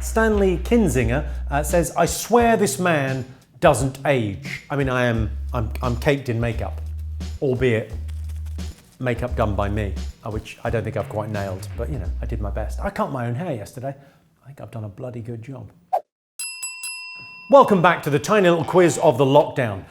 Stanley Kinzinger says, I swear this man doesn't age. I mean, I'm caked in makeup, albeit makeup done by me, which I don't think I've quite nailed, but you know, I did my best. I cut my own hair yesterday. I think I've done a bloody good job. Welcome back to the tiny little quiz of the lockdown.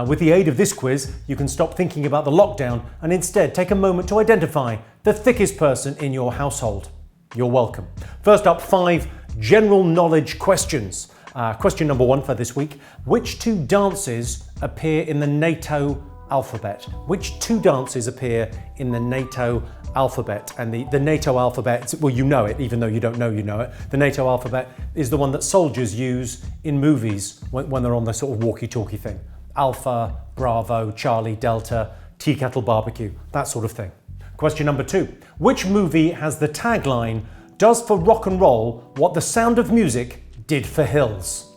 With the aid of this quiz, you can stop thinking about the lockdown and instead take a moment to identify the thickest person in your household. You're welcome. First up, 5 general knowledge questions. Question number 1 for this week. Which 2 dances appear in the NATO alphabet? Which 2 dances appear in the NATO alphabet? And the NATO alphabet, well, you know it, even though you don't know you know it. The NATO alphabet is the one that soldiers use in movies when they're on the sort of walkie-talkie thing. Alpha, Bravo, Charlie, Delta, Tea Kettle Barbecue, that sort of thing. Question number 2. Which movie has the tagline, does for rock and roll what the Sound of Music did for Hills?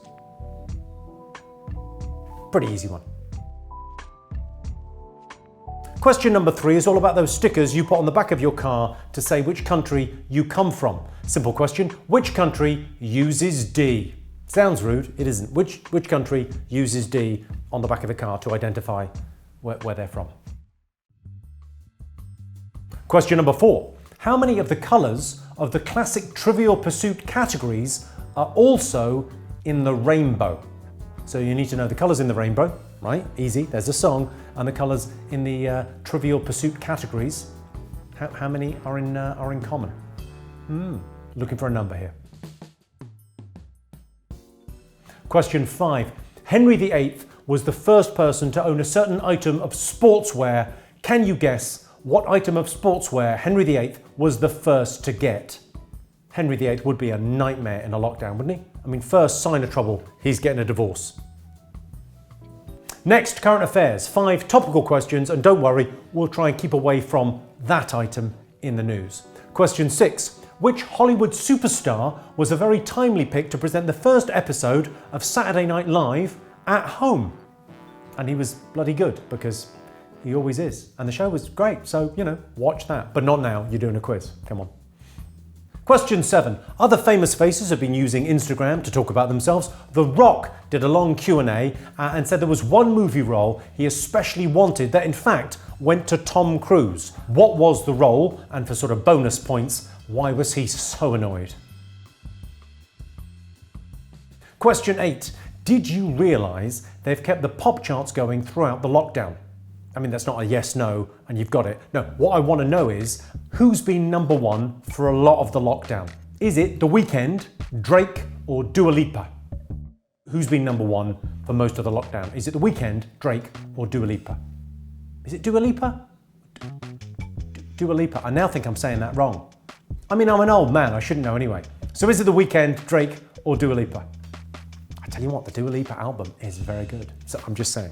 Pretty easy one. Question number 3 is all about those stickers you put on the back of your car to say which country you come from. Simple question, which country uses D? Sounds rude, it isn't. Which country uses D on the back of a car to identify where they're from? Question number 4. How many of the colours of the classic Trivial Pursuit categories are also in the rainbow? So you need to know the colours in the rainbow, right? Easy, there's a song, and the colours in the Trivial Pursuit categories. How many are in common? Looking for a number here. Question 5. Henry VIII was the first person to own a certain item of sportswear. Can you guess what item of sportswear Henry VIII was the first to get? Henry VIII would be a nightmare in a lockdown, wouldn't he? I mean, first sign of trouble, he's getting a divorce. Next, current affairs. 5 topical questions, and don't worry, we'll try and keep away from that item in the news. Question 6. Which Hollywood superstar was a very timely pick to present the first episode of Saturday Night Live at home? And he was bloody good, because he always is. And the show was great, so, you know, watch that. But not now, you're doing a quiz. Come on. Question 7. Other famous faces have been using Instagram to talk about themselves. The Rock did a long Q&A and said there was one movie role he especially wanted that in fact went to Tom Cruise. What was the role? And for sort of bonus points, why was he so annoyed? Question 8. Did you realise they've kept the pop charts going throughout the lockdown? I mean, that's not a yes, no, and you've got it. No, what I want to know is, who's been number 1 for a lot of the lockdown? Is it The Weeknd, Drake, or Dua Lipa? Who's been number 1 for most of the lockdown? Is it The Weeknd, Drake, or Dua Lipa? Is it Dua Lipa? Dua Lipa. I now think I'm saying that wrong. I mean, I'm an old man, I shouldn't know anyway. So is it The Weeknd, Drake, or Dua Lipa? I tell you what, the Dua Lipa album is very good. So I'm just saying.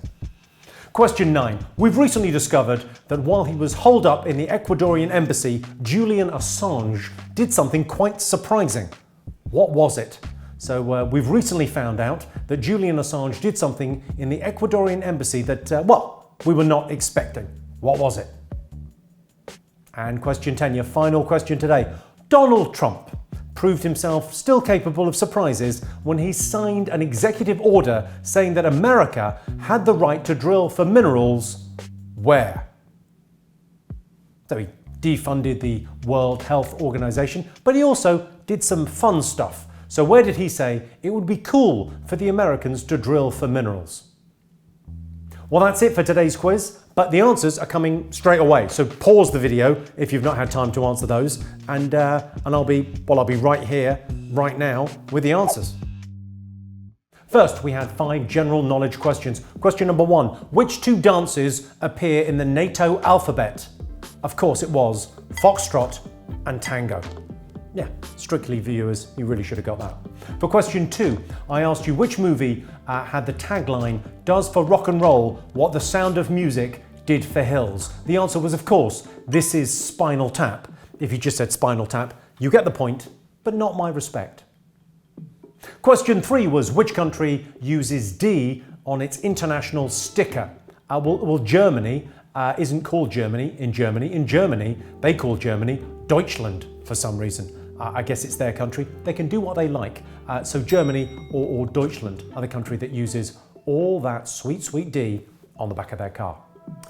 Question 9. We've recently discovered that while he was holed up in the Ecuadorian embassy, Julian Assange did something quite surprising. What was it? So we've recently found out that Julian Assange did something in the Ecuadorian embassy that, we were not expecting. What was it? And question 10, your final question today. Donald Trump proved himself still capable of surprises when he signed an executive order saying that America had the right to drill for minerals where? So he defunded the World Health Organization, but he also did some fun stuff. So where did he say it would be cool for the Americans to drill for minerals? Well, that's it for today's quiz, but the answers are coming straight away. So pause the video if you've not had time to answer those, and I'll be right here, right now, with the answers. First, we had 5 general knowledge questions. Question number 1, which 2 dances appear in the NATO alphabet? Of course it was Foxtrot and Tango. Yeah, Strictly viewers, you really should have got that. For question 2, I asked you which movie had the tagline, does for rock and roll what the Sound of Music did for Hills. The answer was, of course, this is Spinal Tap. If you just said Spinal Tap, you get the point, but not my respect. Question 3 was, which country uses D on its international sticker? Well, Germany isn't called Germany in Germany. In Germany, they call Germany Deutschland for some reason. I guess it's their country. They can do what they like. So Germany or Deutschland are the country that uses all that sweet, sweet D on the back of their car.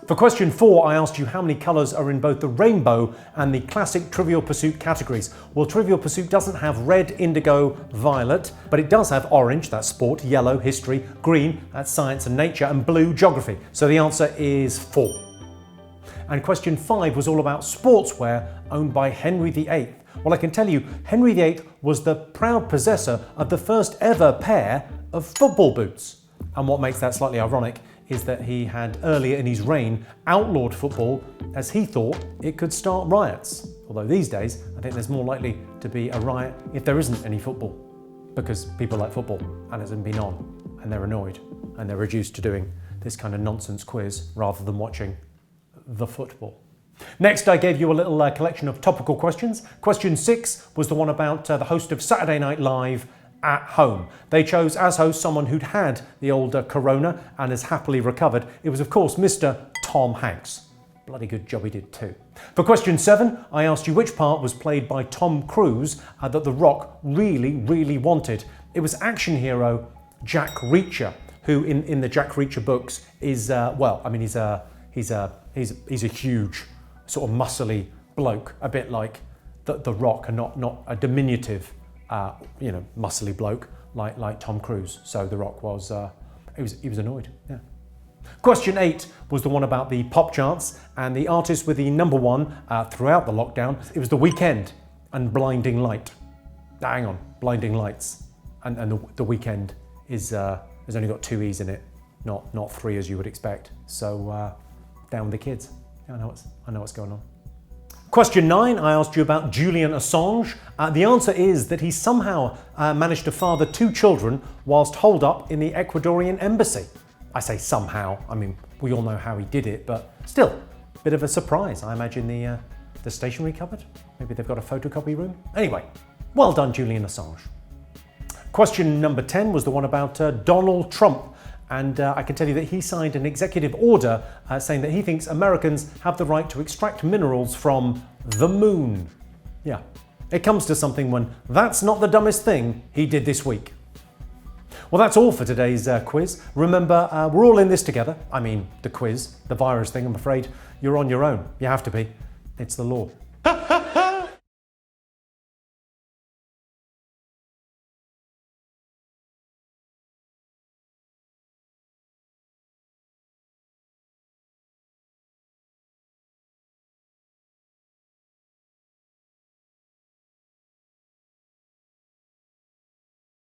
For question 4, I asked you how many colours are in both the rainbow and the classic Trivial Pursuit categories. Well, Trivial Pursuit doesn't have red, indigo, violet, but it does have orange, that's sport, yellow, history, green, that's science and nature, and blue, geography. So the answer is 4. And question 5 was all about sportswear owned by Henry VIII. Well, I can tell you, Henry VIII was the proud possessor of the first ever pair of football boots. And what makes that slightly ironic is that he had earlier in his reign outlawed football as he thought it could start riots. Although these days, I think there's more likely to be a riot if there isn't any football, because people like football and it hasn't been on, and they're annoyed, and they're reduced to doing this kind of nonsense quiz rather than watching the football. Next, I gave you a little collection of topical questions. Question 6 was the one about the host of Saturday Night Live at home. They chose as host someone who'd had the old corona and has happily recovered. It was, of course, Mr. Tom Hanks. Bloody good job he did too. For question 7, I asked you which part was played by Tom Cruise that The Rock really, really wanted. It was action hero Jack Reacher, who in the Jack Reacher books is, he's a huge, sort of muscly bloke, a bit like the Rock, and not a diminutive, muscly bloke like Tom Cruise. So The Rock was, he was annoyed. Yeah. Question 8 was the one about the pop charts and the artist with the number 1 throughout the lockdown. It was The Weeknd and Blinding Light. Hang on, Blinding Lights, and the Weeknd is has only got 2 E's in it, not 3 as you would expect. So down with the kids. I know what's going on. Question 9, I asked you about Julian Assange. The answer is that he somehow managed to father 2 children whilst holed up in the Ecuadorian embassy. I say somehow, I mean, we all know how he did it, but still, a bit of a surprise. I imagine the stationery cupboard. Maybe they've got a photocopy room. Anyway, well done, Julian Assange. Question number 10 was the one about Donald Trump. And I can tell you that he signed an executive order saying that he thinks Americans have the right to extract minerals from the moon. Yeah, it comes to something when that's not the dumbest thing he did this week. Well, that's all for today's quiz. Remember, we're all in this together. I mean, the quiz, the virus thing, I'm afraid you're on your own. You have to be. It's the law.